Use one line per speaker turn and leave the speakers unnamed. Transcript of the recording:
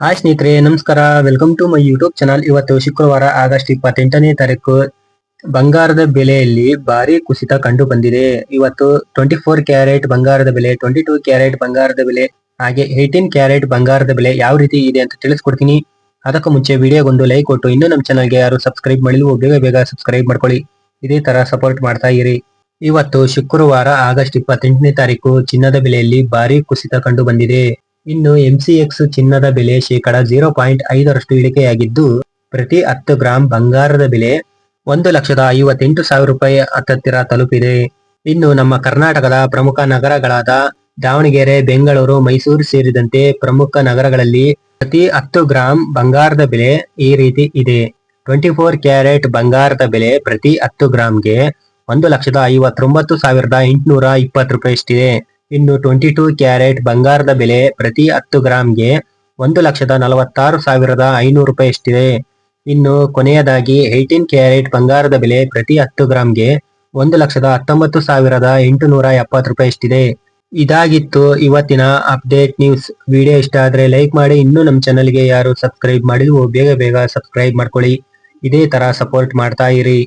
Hi ಸ್ನೇಹಿತರೆ, ನಮಸ್ಕಾರ. Welcome to my YouTube channel. ಇವತ್ತು ಶುಕ್ರವಾರ ಆಗಸ್ಟ್ 28ನೇ ತಾರೀಕು. ಬಂಗಾರದ ಬೆಲೆಯಲ್ಲಿ ಭಾರಿ ಕುಸಿತ ಕಂಡು ಬಂದಿದೆ. ಇವತ್ತು 24 ಕ್ಯಾರೆಟ್ ಬಂಗಾರದ ಬೆಲೆ, 22 ಕ್ಯಾರೆಟ್ ಬಂಗಾರದ ಬೆಲೆ, ಹಾಗೆ 18 ಕ್ಯಾರೆಟ್ ಬಂಗಾರದ ಬೆಲೆ ಯಾವ ರೀತಿ ಇದೆ ಅಂತ ತಿಳಿಸ್ಕೊಡ್ತೀನಿ. ಅದಕ್ಕೂ ಮುಂಚೆ ವಿಡಿಯೋಗೊಂದು ಲೈಕ್ ಕೊಟ್ಟು ಇನ್ನೂ ನಮ್ಮ ಚಾನಲ್ಗೆ ಯಾರು ಸಬ್ಸ್ಕ್ರೈಬ್ ಮಾಡಿಲ್ವೋ ಬೇಗ ಸಬ್ಸ್ಕ್ರೈಬ್ ಮಾಡ್ಕೊಳ್ಳಿ. ಇದೇ ತರ ಸಪೋರ್ಟ್ ಮಾಡ್ತಾ ಇರಿ. ಇವತ್ತು ಶುಕ್ರವಾರ ಆಗಸ್ಟ್ 28ನೇ ತಾರೀಕು ಚಿನ್ನದ ಬೆಲೆಯಲ್ಲಿ ಭಾರಿ ಕುಸಿತ ಕಂಡು ಬಂದಿದೆ. ಇನ್ನು ಎಂಸಿಎಕ್ಸ್ ಚಿನ್ನದ ಬೆಲೆ ಶೇಕಡ 0.5ರಷ್ಟು ಇಳಿಕೆಯಾಗಿದ್ದು, ಪ್ರತಿ 10 ಗ್ರಾಂ ಬಂಗಾರದ ಬೆಲೆ 1,58,000 ರೂಪಾಯಿ ಹತ್ತಿರ ತಲುಪಿದೆ. ಇನ್ನು ನಮ್ಮ ಕರ್ನಾಟಕದ ಪ್ರಮುಖ ನಗರಗಳಾದ ದಾವಣಗೆರೆ, ಬೆಂಗಳೂರು, ಮೈಸೂರು ಸೇರಿದಂತೆ ಪ್ರಮುಖ ನಗರಗಳಲ್ಲಿ ಪ್ರತಿ 10 ಗ್ರಾಂ ಬಂಗಾರದ ಬೆಲೆ ಈ ರೀತಿ ಇದೆ. 24 ಕ್ಯಾರೆಟ್ ಬಂಗಾರದ ಬೆಲೆ ಪ್ರತಿ 10 ಗ್ರಾಂಗೆ 1,59,820 ರೂಪಾಯಿಯಷ್ಟಿದೆ. ಇನ್ನು 22 ಕ್ಯಾರೆಟ್ ಬಂಗಾರದ ಬೆಲೆ ಪ್ರತಿ 10 ಗ್ರಾಂಗೆ 1,46,500 ರೂಪಾಯಿಯಷ್ಟಿದೆ. ಇನ್ನು ಕೊನೆಯದಾಗಿ 18 ಕ್ಯಾರೆಟ್ ಬಂಗಾರದ ಬೆಲೆ ಪ್ರತಿ 10 ಗ್ರಾಂಗೆ 1,19,870 ರೂಪಾಯಿಯಷ್ಟಿದೆ. ಇದಾಗಿತ್ತು ಇವತ್ತಿನ ಅಪ್ಡೇಟ್ ನ್ಯೂಸ್. ವಿಡಿಯೋ ಇಷ್ಟ ಆದ್ರೆ ಲೈಕ್ ಮಾಡಿ. ಇನ್ನೂ ನಮ್ಮ ಚಾನಲ್ಗೆ ಯಾರು ಸಬ್ಸ್ಕ್ರೈಬ್ ಮಾಡಿಲ್ವೋ ಬೇಗ ಸಬ್ಸ್ಕ್ರೈಬ್ ಮಾಡ್ಕೊಳ್ಳಿ. ಇದೇ ತರ ಸಪೋರ್ಟ್ ಮಾಡ್ತಾ ಇರಿ.